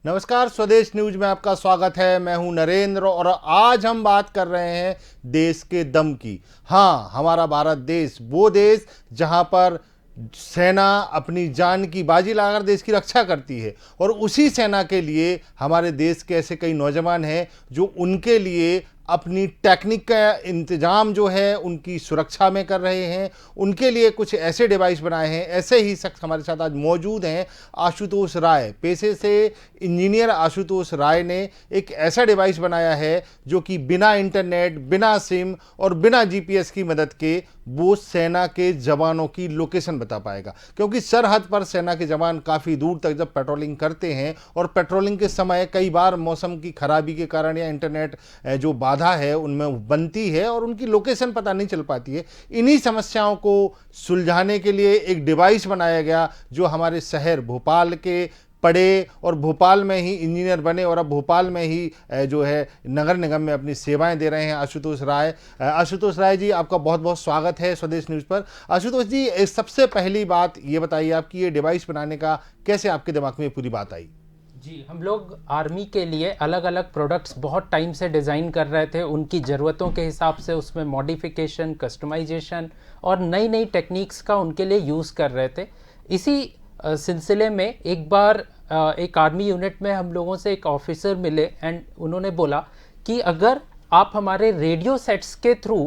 नमस्कार, स्वदेश न्यूज में आपका स्वागत है। मैं हूं नरेंद्र और आज हम बात कर रहे हैं देश के दम की। हाँ, हमारा भारत देश, वो देश जहां पर सेना अपनी जान की बाजी लगाकर देश की रक्षा करती है और उसी सेना के लिए हमारे देश के ऐसे कई नौजवान हैं जो उनके लिए अपनी टेक्निक का इंतजाम जो है उनकी सुरक्षा में कर रहे हैं। उनके लिए कुछ ऐसे डिवाइस बनाए हैं। ऐसे ही शख्स हमारे साथ आज मौजूद हैं। आशुतोष राय, पेशे से इंजीनियर आशुतोष राय ने एक ऐसा डिवाइस बनाया है जो कि बिना इंटरनेट, बिना सिम और बिना जीपीएस की मदद के वो सेना के जवानों की लोकेशन बता पाएगा। क्योंकि सरहद पर सेना के जवान काफ़ी दूर तक जब पेट्रोलिंग करते हैं और पेट्रोलिंग के समय कई बार मौसम की खराबी के कारण या इंटरनेट जो बाधा है उनमें बनती है और उनकी लोकेशन पता नहीं चल पाती है। इन्हीं समस्याओं को सुलझाने के लिए एक डिवाइस बनाया गया जो हमारे शहर भोपाल के पढ़े और भोपाल में ही इंजीनियर बने और अब भोपाल में ही जो है नगर निगम में अपनी सेवाएं दे रहे हैं आशुतोष राय। आशुतोष राय जी, आपका बहुत बहुत स्वागत है स्वदेश न्यूज़ पर। आशुतोष जी, सबसे पहली बात ये बताइए आपकी ये डिवाइस बनाने का कैसे आपके दिमाग में पूरी बात आई? जी, हम लोग आर्मी के लिए अलग अलग प्रोडक्ट्स बहुत टाइम से डिज़ाइन कर रहे थे। उनकी ज़रूरतों के हिसाब से उसमें मॉडिफिकेशन, कस्टमाइजेशन और नई नई टेक्निक्स का उनके लिए यूज़ कर रहे थे। इसी सिलसिले में एक बार एक आर्मी यूनिट में हम लोगों से एक ऑफिसर मिले एंड उन्होंने बोला कि अगर आप हमारे रेडियो सेट्स के थ्रू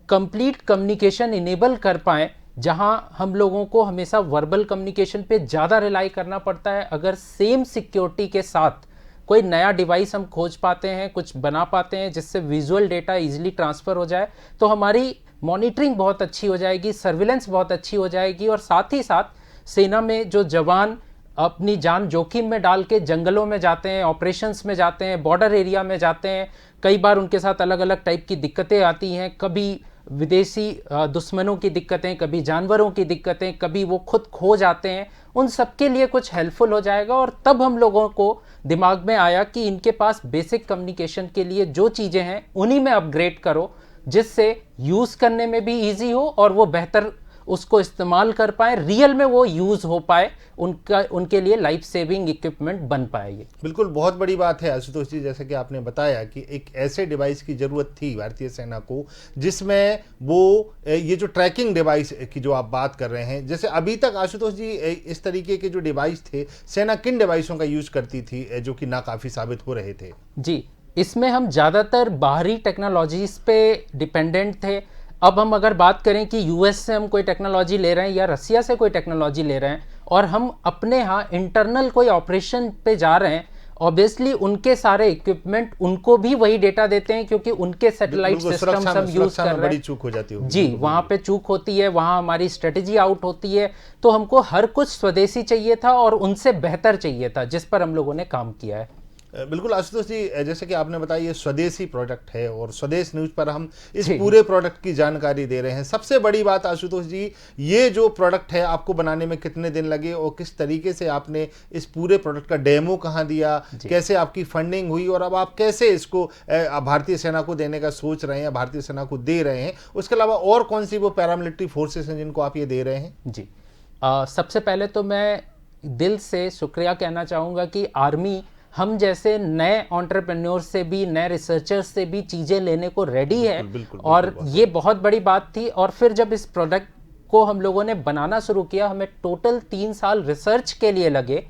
कंप्लीट कम्युनिकेशन इनेबल कर पाएँ, जहां हम लोगों को हमेशा वर्बल कम्युनिकेशन पे ज़्यादा रिलाई करना पड़ता है, अगर सेम सिक्योरिटी के साथ कोई नया डिवाइस हम खोज पाते हैं, कुछ बना पाते हैं जिससे विजुअल डेटा इजीली ट्रांसफ़र हो जाए, तो हमारी मॉनिटरिंग बहुत अच्छी हो जाएगी, सर्विलेंस बहुत अच्छी हो जाएगी और साथ ही साथ सेना में जो जवान अपनी जान जोखिम में डाल के जंगलों में जाते हैं, ऑपरेशंस में जाते हैं, बॉर्डर एरिया में जाते हैं, कई बार उनके साथ अलग अलग टाइप की दिक्कतें आती हैं, कभी विदेशी दुश्मनों की दिक्कतें, कभी जानवरों की दिक्कतें, कभी वो खुद खो जाते हैं, उन सब के लिए कुछ हेल्पफुल हो जाएगा। और तब हम लोगों को दिमाग में आया कि इनके पास बेसिक कम्युनिकेशन के लिए जो चीज़ें हैं उन्हीं में अपग्रेड करो, जिससे यूज़ करने में भी ईजी हो और वो बेहतर उसको इस्तेमाल कर पाए, रियल में वो यूज़ हो पाए, उनके लिए लाइफ सेविंग इक्विपमेंट बन पाएगी। बिल्कुल, बहुत बड़ी बात है आशुतोष जी। जैसे कि आपने बताया कि एक ऐसे डिवाइस की ज़रूरत थी भारतीय सेना को जिसमें वो ये जो ट्रैकिंग डिवाइस की जो आप बात कर रहे हैं, जैसे अभी तक आशुतोष जी इस तरीके के जो डिवाइस थे, सेना किन डिवाइसों का यूज़ करती थी जो कि नाकाफ़ी साबित हो रहे थे? जी, इसमें हम ज़्यादातर बाहरी टेक्नोलॉजीज़ पे डिपेंडेंट थे। अब हम अगर बात करें कि यूएस से हम कोई टेक्नोलॉजी ले रहे हैं या रसिया से कोई टेक्नोलॉजी ले रहे हैं और हम अपने यहाँ इंटरनल कोई ऑपरेशन पे जा रहे हैं, ऑब्वियसली उनके सारे इक्विपमेंट उनको भी वही डेटा देते हैं क्योंकि उनके सैटेलाइट सिस्टम्स हम यूज कर रहे हैं। बड़ी चूक हो जाती है जी, वहाँ पे चूक होती है, वहाँ हमारी स्ट्रेटेजी आउट होती है। तो हमको हर कुछ स्वदेशी चाहिए था और उनसे बेहतर चाहिए था, जिस पर हम लोगों ने काम किया है। बिल्कुल आशुतोष जी, जैसे कि आपने बताया ये स्वदेशी प्रोडक्ट है और स्वदेश न्यूज़ पर हम इस पूरे प्रोडक्ट की जानकारी दे रहे हैं। सबसे बड़ी बात आशुतोष जी, ये जो प्रोडक्ट है आपको बनाने में कितने दिन लगे और किस तरीके से आपने इस पूरे प्रोडक्ट का डेमो कहाँ दिया, कैसे आपकी फंडिंग हुई और अब आप कैसे इसको भारतीय सेना को देने का सोच रहे हैं, भारतीय सेना को दे रहे हैं? उसके अलावा और कौन सी वो पैरामिलिट्री फोर्सेस हैं जिनको आप ये दे रहे हैं? जी, सबसे पहले तो मैं दिल से शुक्रिया कहना चाहूँगा कि आर्मी हम जैसे नए एंटरप्रेन्योर से भी, नए रिसर्चर्स से भी चीज़ें लेने को रेडी है। और ये बहुत बड़ी बात थी। और फिर जब इस प्रोडक्ट को हम लोगों ने बनाना शुरू किया, हमें टोटल 3 साल रिसर्च के लिए लगे।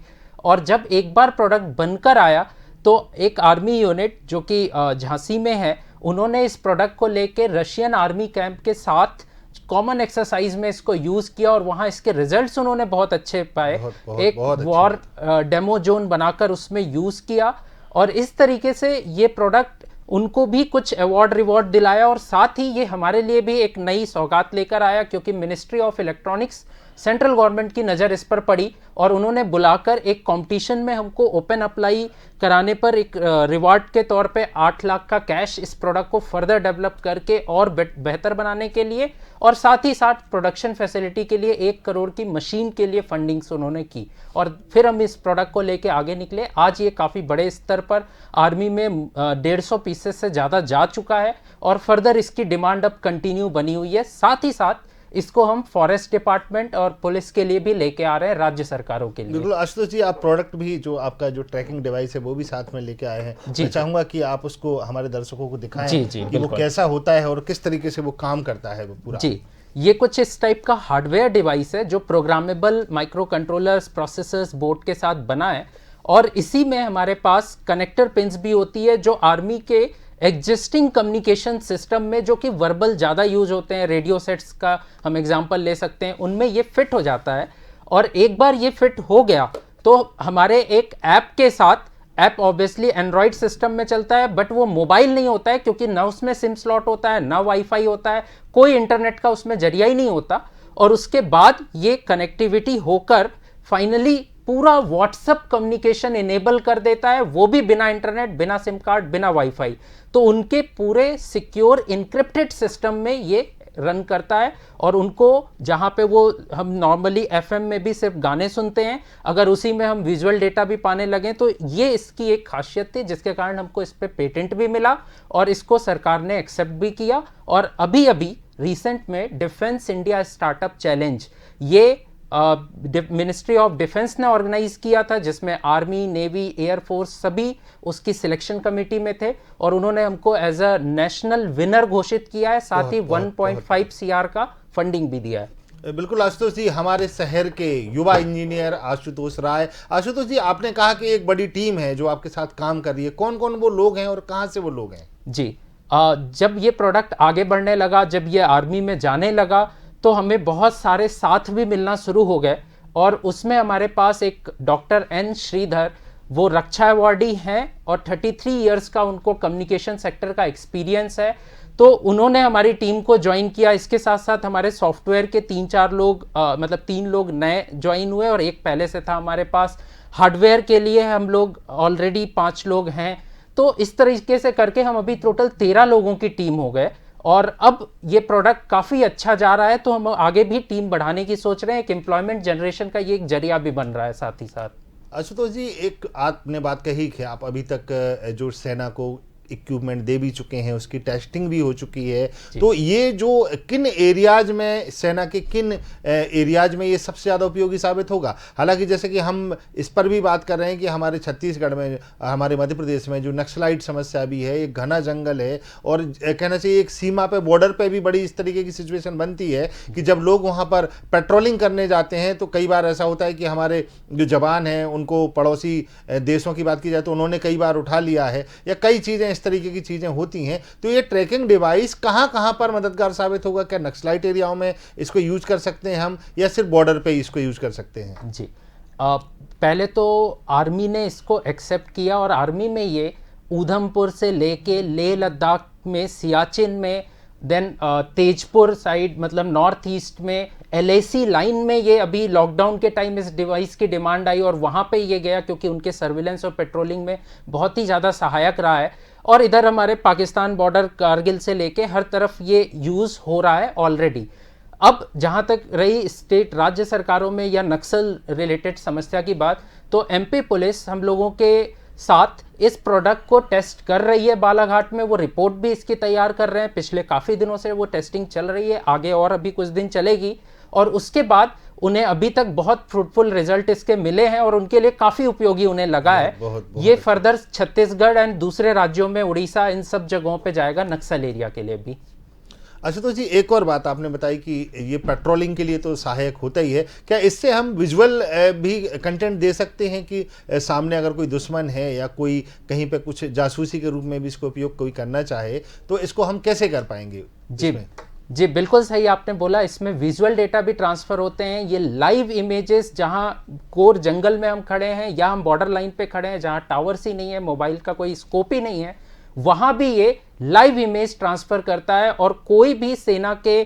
और जब एक बार प्रोडक्ट बनकर आया तो एक आर्मी यूनिट जो कि झांसी में है, उन्होंने इस प्रोडक्ट को लेके रशियन आर्मी कैंप के साथ कॉमन एक्सरसाइज में इसको यूज किया और वहां इसके रिजल्ट्स उन्होंने बहुत अच्छे पाए। एक वॉर डेमो जोन बनाकर उसमें यूज किया और इस तरीके से ये प्रोडक्ट उनको भी कुछ अवार्ड रिवॉर्ड दिलाया और साथ ही ये हमारे लिए भी एक नई सौगात लेकर आया, क्योंकि ministry of electronics, central government की नज़र इस पर पड़ी और उन्होंने बुलाकर एक कंपटीशन में हमको ओपन अप्लाई कराने पर एक रिवार्ड के तौर पे 8 लाख का कैश इस प्रोडक्ट को फर्दर डेवलप करके और बेहतर बनाने के लिए और साथ ही साथ प्रोडक्शन फैसिलिटी के लिए 1 करोड़ की मशीन के लिए फंडिंग्स उन्होंने की। और फिर हम इस प्रोडक्ट को लेके आगे निकले। आज ये काफ़ी बड़े स्तर पर आर्मी में 150 पीसेस से ज़्यादा जा चुका है और फर्दर इसकी डिमांड अब कंटिन्यू बनी हुई है। साथ ही साथ इसको हम फॉरेस्ट डिपार्टमेंट और पुलिस के लिए भी लेके आ रहे हैं, राज्य सरकारों के लिए। बिल्कुल आशुतोष जी, आप प्रोडक्ट भी जो आपका जो ट्रैकिंग डिवाइस है वो भी साथ में लेके आए हैं। मैं चाहूंगा कि आप उसको हमारे दर्शकों को दिखाएं कि वो कैसा होता है और किस तरीके से वो काम करता है वो पूरा। जी, ये कुछ इस टाइप का हार्डवेयर डिवाइस है जो programmable micro controllers, processors, board के साथ बना है, और इसी में हमारे पास कनेक्टर पिंस भी होती है जो आर्मी के एग्जिस्टिंग कम्युनिकेशन सिस्टम में, जो कि वर्बल ज़्यादा यूज होते हैं, रेडियो सेट्स का हम एग्जांपल ले सकते हैं, उनमें ये फिट हो जाता है। और एक बार ये फिट हो गया तो हमारे एक ऐप के साथ, ऐप ऑब्वियसली एंड्रॉयड सिस्टम में चलता है, बट वो मोबाइल नहीं होता है क्योंकि ना उसमें सिम स्लॉट होता है, ना वाईफाई होता है, कोई इंटरनेट का उसमें जरिया ही नहीं होता। और उसके बाद ये कनेक्टिविटी होकर फाइनली पूरा व्हाट्सएप कम्युनिकेशन इनेबल कर देता है, वो भी बिना इंटरनेट, बिना सिम कार्ड, बिना वाईफाई। तो उनके पूरे सिक्योर इनक्रिप्टेड सिस्टम में ये रन करता है, और उनको जहाँ पे वो हम नॉर्मली एफएम में भी सिर्फ गाने सुनते हैं, अगर उसी में हम विजुअल डेटा भी पाने लगे, तो ये इसकी एक खासियत थी जिसके कारण हमको इस पे पेटेंट भी मिला और इसको सरकार ने एक्सेप्ट भी किया। और अभी अभी रिसेंट में डिफेंस इंडिया स्टार्टअप चैलेंज, ये मिनिस्ट्री ऑफ डिफेंस ने ऑर्गेनाइज किया था, जिसमें आर्मी, नेवी, एयरफोर्स सभी उसकी सिलेक्शन कमेटी में थे, और उन्होंने हमको एज अ नेशनल विनर घोषित किया है, साथ ही 1.5 CR का फंडिंग भी दिया है। बिल्कुल आशुतोष जी, हमारे शहर के युवा इंजीनियर आशुतोष राय। आशुतोष जी, आपने कहा कि एक बड़ी टीम है जो आपके साथ काम कर रही है, कौन कौन वो लोग हैं और कहाँ से वो लोग हैं? जी, जब ये प्रोडक्ट आगे बढ़ने लगा, जब ये आर्मी में जाने लगा, तो हमें बहुत सारे साथ भी मिलना शुरू हो गए, और उसमें हमारे पास एक डॉक्टर एन श्रीधर, वो रक्षा अवॉर्डी हैं और 33 इयर्स का उनको कम्युनिकेशन सेक्टर का एक्सपीरियंस है, तो उन्होंने हमारी टीम को ज्वाइन किया। इसके साथ साथ हमारे सॉफ्टवेयर के 3-4 लोग, मतलब 3 लोग नए ज्वाइन हुए और एक पहले से था हमारे पास। हार्डवेयर के लिए हम लोग ऑलरेडी 5 लोग हैं, तो इस तरीके से करके हम अभी टोटल 13 लोगों की टीम हो गए, और अब ये प्रोडक्ट काफ़ी अच्छा जा रहा है, तो हम आगे भी टीम बढ़ाने की सोच रहे हैं। एक एम्प्लॉयमेंट जनरेशन का ये एक जरिया भी बन रहा है साथ ही साथ। आशुतोष जी, एक आपने बात कही कि आप अभी तक जो सेना को इक्विपमेंट दे भी चुके हैं, उसकी टेस्टिंग भी हो चुकी है, तो ये जो किन एरियाज में, सेना के किन एरियाज में ये सबसे ज़्यादा उपयोगी साबित होगा? हालांकि जैसे कि हम इस पर भी बात कर रहे हैं कि हमारे छत्तीसगढ़ में, हमारे मध्य प्रदेश में जो नक्सलाइट समस्या भी है, एक घना जंगल है, और कहना चाहिए एक सीमा पे, बॉर्डर पे भी बड़ी इस तरीके की सिचुएशन बनती है कि जब लोग वहाँ पर पेट्रोलिंग करने जाते हैं तो कई बार ऐसा होता है कि हमारे जो जवान हैं उनको पड़ोसी देशों की बात की जाए तो उन्होंने कई बार उठा लिया है, या कई चीज़ें इस तरीके की चीजें होती हैं। तो ये ट्रैकिंग डिवाइस कहां पर मददगार साबित होगा? क्या नक्सलाइट एरियाओं में इसको यूज कर सकते हैं हम, या सिर्फ बॉर्डर पे इसको यूज कर सकते हैं? जी, पहले तो आर्मी ने इसको एक्सेप्ट किया, और आर्मी में ये ऊधमपुर से लेके लेह लद्दाख में, सियाचिन में, देन तेजपुर साइड, मतलब नॉर्थ ईस्ट में, LAC लाइन में, ये अभी लॉकडाउन के टाइम इस डिवाइस की डिमांड आई और वहाँ पे ये गया क्योंकि उनके सर्विलेंस और पेट्रोलिंग में बहुत ही ज़्यादा सहायक रहा है। और इधर हमारे पाकिस्तान बॉर्डर, कारगिल से लेके हर तरफ ये यूज़ हो रहा है ऑलरेडी। अब जहाँ तक रही स्टेट, राज्य सरकारों में या नक्सल रिलेटेड समस्या की बात, तो MP पुलिस हम लोगों के साथ इस प्रोडक्ट को टेस्ट कर रही है बालाघाट में। वो रिपोर्ट भी इसकी तैयार कर रहे हैं, पिछले काफ़ी दिनों से वो टेस्टिंग चल रही है, आगे और अभी कुछ दिन चलेगी, और उसके बाद उन्हें अभी तक बहुत फ्रूटफुल रिजल्ट इसके मिले हैं और उनके लिए काफ़ी उपयोगी उन्हें लगा है। बहुत ये फर्दर छत्तीसगढ़ एंड दूसरे राज्यों में, उड़ीसा, इन सब जगहों पे जाएगा, नक्सल एरिया के लिए भी। आशुतोष जी, एक और बात आपने बताई कि ये पेट्रोलिंग के लिए तो सहायक होता ही है, क्या इससे हम विजुअल भी कंटेंट दे सकते हैं कि सामने अगर कोई दुश्मन है या कोई कहीं पे कुछ जासूसी के रूप में भी इसको उपयोग कोई करना चाहे तो इसको हम कैसे कर पाएंगे? जी, बिल्कुल सही आपने बोला। इसमें विजुअल डेटा भी ट्रांसफ़र होते हैं। ये लाइव इमेजेस, जहाँ कोर जंगल में हम खड़े हैं या हम बॉर्डर लाइन पे खड़े हैं जहाँ टावर्स ही नहीं है, मोबाइल का कोई स्कोप ही नहीं है, वहाँ भी ये लाइव इमेज ट्रांसफ़र करता है, और कोई भी सेना के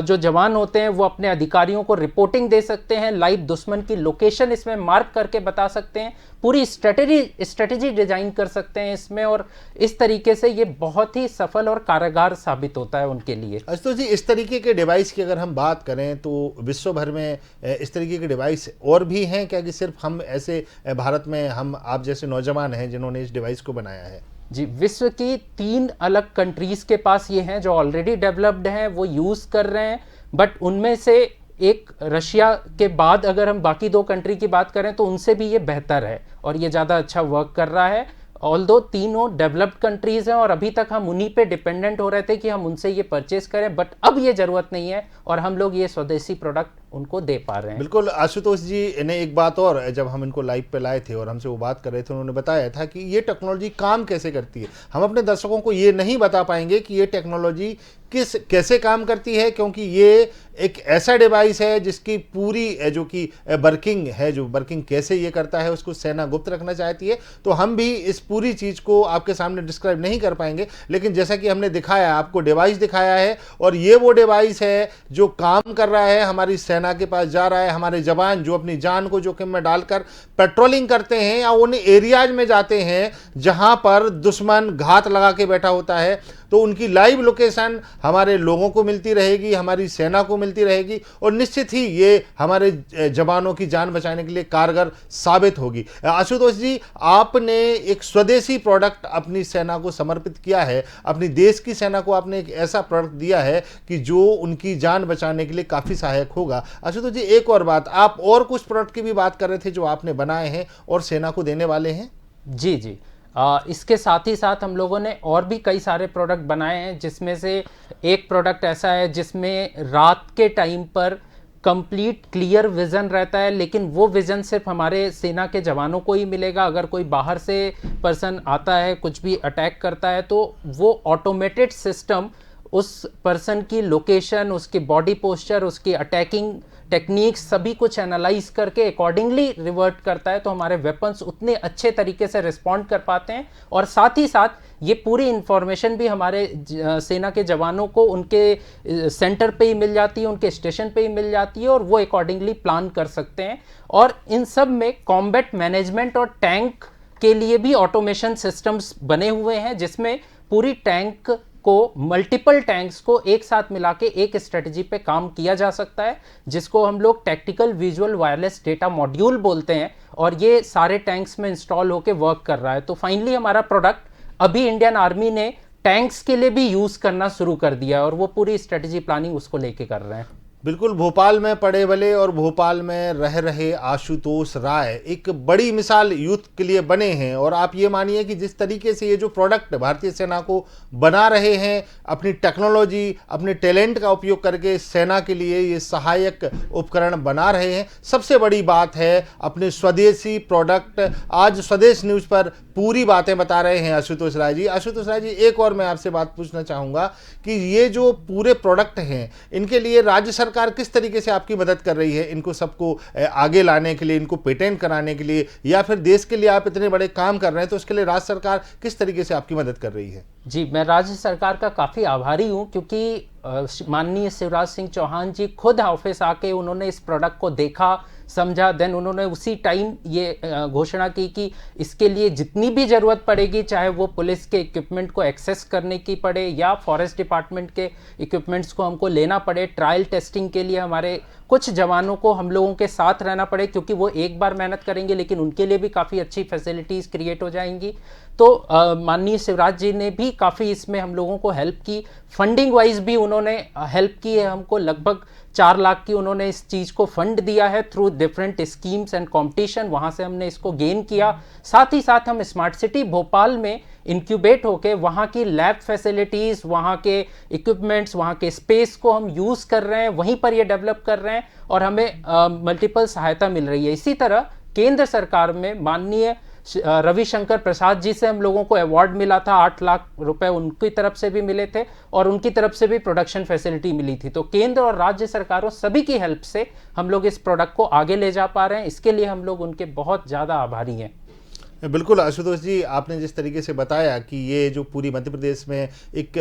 जो जवान होते हैं वो अपने अधिकारियों को रिपोर्टिंग दे सकते हैं, लाइव दुश्मन की लोकेशन इसमें मार्क करके बता सकते हैं, पूरी स्ट्रेटेजी डिजाइन कर सकते हैं इसमें, और इस तरीके से ये बहुत ही सफल और कारगर साबित होता है उनके लिए। तो जी, इस तरीके के डिवाइस की अगर हम बात करें तो विश्व भर में इस तरीके के डिवाइस और भी हैं क्या, कि सिर्फ हम ऐसे भारत में, हम आप जैसे नौजवान हैं जिन्होंने इस डिवाइस को बनाया है? जी, विश्व की 3 अलग कंट्रीज के पास ये हैं जो ऑलरेडी डेवलप्ड हैं, वो यूज़ कर रहे हैं। बट उनमें से एक रशिया के बाद अगर हम बाकी 2 कंट्री की बात करें तो उनसे भी ये बेहतर है और ये ज़्यादा अच्छा वर्क कर रहा है। ऑल्दो तीनों डेवलप्ड कंट्रीज़ हैं और अभी तक हम उन्हीं पे डिपेंडेंट हो रहे थे कि हम उनसे ये परचेज करें, बट अब ये ज़रूरत नहीं है और हम लोग ये स्वदेशी प्रोडक्ट उनको दे पा रहे हैं। बिल्कुल आशुतोष जी ने एक बात और, जब हम इनको लाइव पे लाए थे और हमसे वो बात कर रहे थे, उन्होंने बताया था कि ये टेक्नोलॉजी काम कैसे करती है। हम अपने दर्शकों को ये नहीं बता पाएंगे कि ये टेक्नोलॉजी कैसे काम करती है, क्योंकि ये एक ऐसा डिवाइस है जिसकी पूरी जो कि वर्किंग है, जो वर्किंग कैसे ये करता है उसको सेना गुप्त रखना चाहती है। तो हम भी इस पूरी चीज़ को आपके सामने डिस्क्राइब नहीं कर पाएंगे, लेकिन जैसा कि हमने दिखाया, आपको डिवाइस दिखाया है और ये वो डिवाइस है जो काम कर रहा है, हमारी सेना के पास जा रहा है। हमारे जवान जो अपनी जान को जोखिम में डालकर पेट्रोलिंग करते हैं या उन एरियाज में जाते हैं जहां पर दुश्मन घात लगा के बैठा होता है, तो उनकी लाइव लोकेशन हमारे लोगों को मिलती रहेगी, हमारी सेना को मिलती रहेगी और निश्चित ही ये हमारे जवानों की जान बचाने के लिए कारगर साबित होगी। आशुतोष जी, आपने एक स्वदेशी प्रोडक्ट अपनी सेना को समर्पित किया है, अपनी देश की सेना को आपने एक ऐसा प्रोडक्ट दिया है कि जो उनकी जान बचाने के लिए काफ़ी सहायक होगा। आशुतोष जी, एक और बात, आप और कुछ प्रोडक्ट की भी बात कर रहे थे जो आपने बनाए हैं और सेना को देने वाले हैं। जी जी, इसके साथ ही साथ हम लोगों ने और भी कई सारे प्रोडक्ट बनाए हैं, जिसमें से एक प्रोडक्ट ऐसा है जिसमें रात के टाइम पर कंप्लीट क्लियर विज़न रहता है, लेकिन वो विज़न सिर्फ हमारे सेना के जवानों को ही मिलेगा। अगर कोई बाहर से पर्सन आता है, कुछ भी अटैक करता है, तो वो ऑटोमेटेड सिस्टम उस पर्सन की लोकेशन, उसकी बॉडी पोस्चर, उसकी अटैकिंग टेक्निक्स सभी कुछ एनालाइज करके अकॉर्डिंगली रिवर्ट करता है। तो हमारे वेपन्स उतने अच्छे तरीके से रिस्पॉन्ड कर पाते हैं और साथ ही साथ ये पूरी इंफॉर्मेशन भी हमारे सेना के जवानों को उनके सेंटर पे ही मिल जाती है, उनके स्टेशन पे ही मिल जाती है और वो अकॉर्डिंगली प्लान कर सकते हैं। और इन सब में कॉम्बैट मैनेजमेंट और टैंक के लिए भी ऑटोमेशन सिस्टम्स बने हुए हैं, जिसमें पूरी टैंक को, मल्टीपल टैंक्स को एक साथ मिला के एक स्ट्रेटजी पे काम किया जा सकता है, जिसको हम लोग tactical visual wireless data module बोलते हैं और ये सारे टैंक्स में इंस्टॉल होके वर्क कर रहा है। तो फाइनली हमारा प्रोडक्ट अभी इंडियन आर्मी ने टैंक्स के लिए भी यूज़ करना शुरू कर दिया है और वो पूरी स्ट्रेटजी प्लानिंग उसको लेके कर रहे हैं। बिल्कुल, भोपाल में पड़े बले और भोपाल में रह रहे आशुतोष राय एक बड़ी मिसाल यूथ के लिए बने हैं। और आप ये मानिए कि जिस तरीके से ये जो प्रोडक्ट भारतीय सेना को बना रहे हैं, अपनी टेक्नोलॉजी, अपने टैलेंट का उपयोग करके सेना के लिए ये सहायक उपकरण बना रहे हैं, सबसे बड़ी बात है अपने स्वदेशी प्रोडक्ट। आज स्वदेश न्यूज़ पर पूरी बातें बता रहे हैं आशुतोष राय जी। आशुतोष राय जी, एक और मैं आपसे बात पूछना चाहूँगा कि ये जो पूरे प्रोडक्ट हैं, इनके लिए राज्य सरकार किस तरीके से आपकी मदद कर रही है, इनको सबको आगे लाने के लिए, इनको पेटेंट कराने के लिए, या फिर देश के लिए आप इतने बड़े काम कर रहे हैं तो उसके लिए राज्य सरकार किस तरीके से आपकी मदद कर रही है? जी, मैं राज्य सरकार का काफ़ी आभारी हूँ, क्योंकि माननीय शिवराज सिंह चौहान जी खुद ऑफिस आके उन्होंने इस प्रोडक्ट को देखा, समझा, देन उन्होंने उसी टाइम ये घोषणा की कि इसके लिए जितनी भी ज़रूरत पड़ेगी, चाहे वो पुलिस के इक्विपमेंट को एक्सेस करने की पड़े या फॉरेस्ट डिपार्टमेंट के इक्विपमेंट्स को हमको लेना पड़े, ट्रायल टेस्टिंग के लिए हमारे कुछ जवानों को हम लोगों के साथ रहना पड़े, क्योंकि वो एक बार मेहनत करेंगे लेकिन उनके लिए भी काफ़ी अच्छी फैसिलिटीज़ क्रिएट हो जाएंगी। तो माननीय शिवराज जी ने भी काफ़ी इसमें हम लोगों को हेल्प की, फंडिंग वाइज भी उन्होंने हेल्प की है हमको। लगभग 4 लाख की उन्होंने इस चीज़ को फंड दिया है through different schemes and competition, वहाँ से हमने इसको गेन किया। साथ ही साथ हम स्मार्ट सिटी भोपाल में इंक्यूबेट होके वहाँ की लैब फैसिलिटीज़, वहाँ के इक्विपमेंट्स, वहाँ के स्पेस को हम यूज़ कर रहे हैं, वहीं पर ये डेवलप कर रहे हैं और हमें मल्टीपल सहायता मिल रही है। इसी तरह केंद्र सरकार में माननीय रविशंकर प्रसाद जी से हम लोगों को अवार्ड मिला था, 8 लाख रुपए उनकी तरफ से भी मिले थे और उनकी तरफ से भी प्रोडक्शन फैसिलिटी मिली थी। तो केंद्र और राज्य सरकारों सभी की हेल्प से हम लोग इस प्रोडक्ट को आगे ले जा पा रहे हैं। इसके लिए हम लोग उनके बहुत ज़्यादा आभारी हैं। बिल्कुल आशुतोष जी, आपने जिस तरीके से बताया कि ये जो पूरी मध्य प्रदेश में एक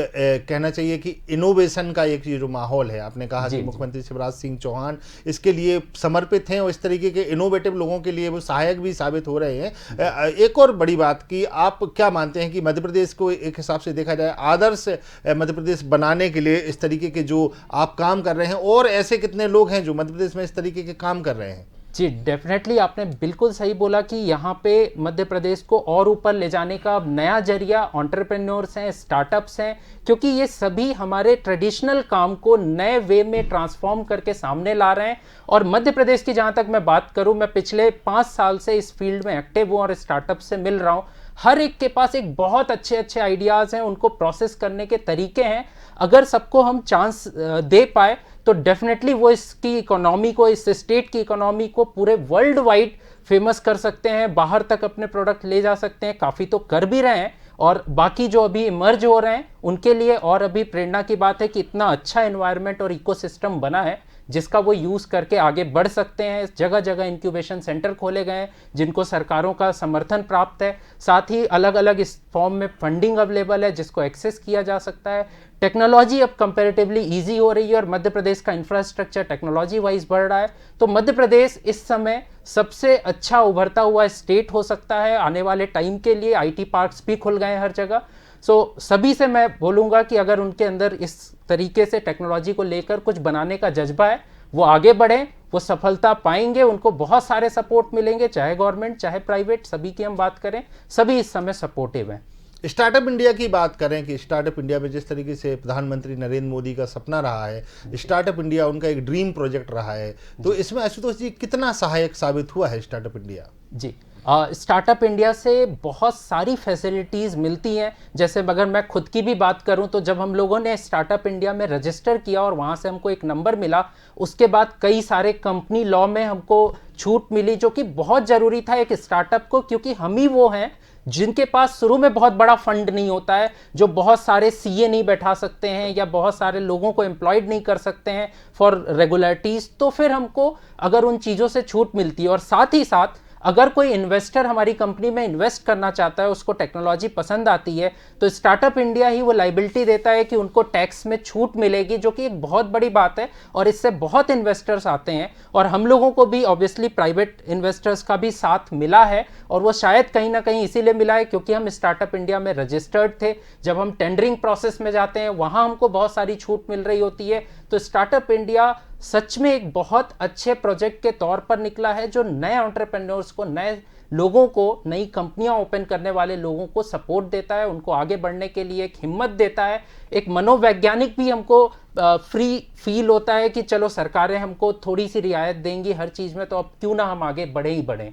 कहना चाहिए कि इनोवेशन का एक ये जो माहौल है, आपने कहा कि मुख्यमंत्री शिवराज सिंह चौहान इसके लिए समर्पित हैं और इस तरीके के इनोवेटिव लोगों के लिए वो सहायक भी साबित हो रहे हैं। एक और बड़ी बात कि आप क्या मानते हैं कि मध्य प्रदेश को एक हिसाब से देखा जाए आदर्श मध्य प्रदेश बनाने के लिए इस तरीके के जो आप काम कर रहे हैं, और ऐसे कितने लोग हैं जो मध्य प्रदेश में इस तरीके के काम कर रहे हैं? जी डेफिनेटली, आपने बिल्कुल सही बोला कि यहाँ पे मध्य प्रदेश को और ऊपर ले जाने का अब नया जरिया एंटरप्रेन्योर्स हैं, स्टार्टअप्स हैं, क्योंकि ये सभी हमारे ट्रेडिशनल काम को नए वे में ट्रांसफॉर्म करके सामने ला रहे हैं। और मध्य प्रदेश की जहाँ तक मैं बात करूँ, मैं पिछले 5 साल से इस फील्ड में एक्टिव हूँ और स्टार्टअप से मिल रहा हूँ। हर एक के पास एक बहुत अच्छे अच्छे आइडियाज़ हैं, उनको प्रोसेस करने के तरीके हैं। अगर सबको हम चांस दे पाए तो डेफिनेटली वो इसकी इकोनॉमी को, इस स्टेट की इकोनॉमी को पूरे वर्ल्ड वाइड फेमस कर सकते हैं, बाहर तक अपने प्रोडक्ट ले जा सकते हैं। काफ़ी तो कर भी रहे हैं, और बाकी जो अभी इमर्ज हो रहे हैं उनके लिए और अभी प्रेरणा की बात है कि इतना अच्छा एनवायरनमेंट और इकोसिस्टम बना है जिसका वो यूज़ करके आगे बढ़ सकते हैं। जगह जगह इंक्यूबेशन सेंटर खोले गए हैं जिनको सरकारों का समर्थन प्राप्त है। साथ ही अलग अलग इस फॉर्म में फंडिंग अवेलेबल है जिसको एक्सेस किया जा सकता है। टेक्नोलॉजी अब कंपैरेटिवली इजी हो रही है और मध्य प्रदेश का इंफ्रास्ट्रक्चर टेक्नोलॉजी वाइज बढ़ रहा है। तो मध्य प्रदेश इस समय सबसे अच्छा उभरता हुआ स्टेट हो सकता है आने वाले टाइम के लिए। आईटी पार्क्स भी खुल गए हैं हर जगह। सभी से मैं बोलूँगा कि अगर उनके अंदर इस तरीके से टेक्नोलॉजी को लेकर कुछ बनाने का जज्बा है, वो आगे बढ़ें, वो सफलता पाएंगे। उनको बहुत सारे सपोर्ट मिलेंगे, चाहे गवर्नमेंट चाहे प्राइवेट, सभी की हम बात करें, सभी इस समय सपोर्टिव हैं। स्टार्टअप इंडिया की बात करें कि स्टार्टअप इंडिया में जिस तरीके से प्रधानमंत्री नरेंद्र मोदी का सपना रहा है, स्टार्टअप इंडिया उनका एक ड्रीम प्रोजेक्ट रहा है, तो इसमें आशुतोष जी कितना सहायक साबित हुआ है स्टार्टअप इंडिया? जी, स्टार्टअप इंडिया से बहुत सारी फैसिलिटीज़ मिलती हैं। जैसे अगर मैं खुद की भी बात करूं तो जब हम लोगों ने स्टार्टअप इंडिया में रजिस्टर किया और वहां से हमको एक नंबर मिला, उसके बाद कई सारे कंपनी लॉ में हमको छूट मिली जो कि बहुत ज़रूरी था एक स्टार्टअप को, क्योंकि हम ही वो हैं जिनके पास शुरू में बहुत बड़ा फंड नहीं होता है, जो बहुत सारे सीए नहीं बैठा सकते हैं या बहुत सारे लोगों को एम्प्लॉयड नहीं कर सकते हैं फॉर रेगुलरिटीज़। तो फिर हमको अगर उन चीज़ों से छूट मिलती है, और साथ ही साथ अगर कोई इन्वेस्टर हमारी कंपनी में इन्वेस्ट करना चाहता है, उसको टेक्नोलॉजी पसंद आती है, तो स्टार्टअप इंडिया ही वो लाइबिलिटी देता है कि उनको टैक्स में छूट मिलेगी, जो कि एक बहुत बड़ी बात है। और इससे बहुत इन्वेस्टर्स आते हैं और हम लोगों को भी ऑब्वियसली प्राइवेट इन्वेस्टर्स का भी साथ मिला है। और वो शायद कहीं ना कहीं इसीलिए मिला है क्योंकि हम स्टार्टअप इंडिया में रजिस्टर्ड थे। जब हम टेंडरिंग प्रोसेस में जाते हैं वहाँ हमको बहुत सारी छूट मिल रही होती है। तो स्टार्टअप इंडिया सच में एक बहुत अच्छे प्रोजेक्ट के तौर पर निकला है, जो नए एंटरप्रेन्योर्स को, नए लोगों को, नई कंपनियां ओपन करने वाले लोगों को सपोर्ट देता है, उनको आगे बढ़ने के लिए एक हिम्मत देता है। एक मनोवैज्ञानिक भी हमको फ्री फील होता है कि चलो सरकारें हमको थोड़ी सी रियायत देंगी हर चीज़ में, तो अब क्यों ना हम आगे बढ़े ही बढ़ें।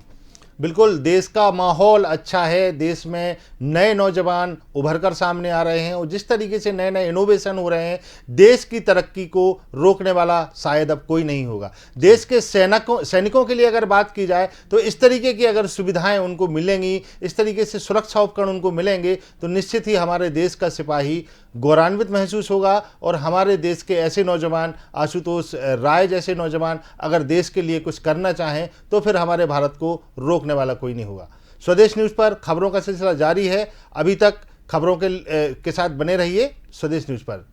बिल्कुल, देश का माहौल अच्छा है, देश में नए नौजवान उभर कर सामने आ रहे हैं और जिस तरीके से नए नए इनोवेशन हो रहे हैं, देश की तरक्की को रोकने वाला शायद अब कोई नहीं होगा। देश के सैनिकों के लिए अगर बात की जाए तो इस तरीके की अगर सुविधाएं उनको मिलेंगी, इस तरीके से सुरक्षा उपकरण उनको मिलेंगे, तो निश्चित ही हमारे देश का सिपाही गौरवान्वित महसूस होगा। और हमारे देश के ऐसे नौजवान, आशुतोष राय जैसे नौजवान अगर देश के लिए कुछ करना चाहें तो फिर हमारे भारत को रोकने वाला कोई नहीं होगा। स्वदेश न्यूज़ पर खबरों का सिलसिला जारी है। अभी तक खबरों के साथ बने रहिए स्वदेश न्यूज़ पर।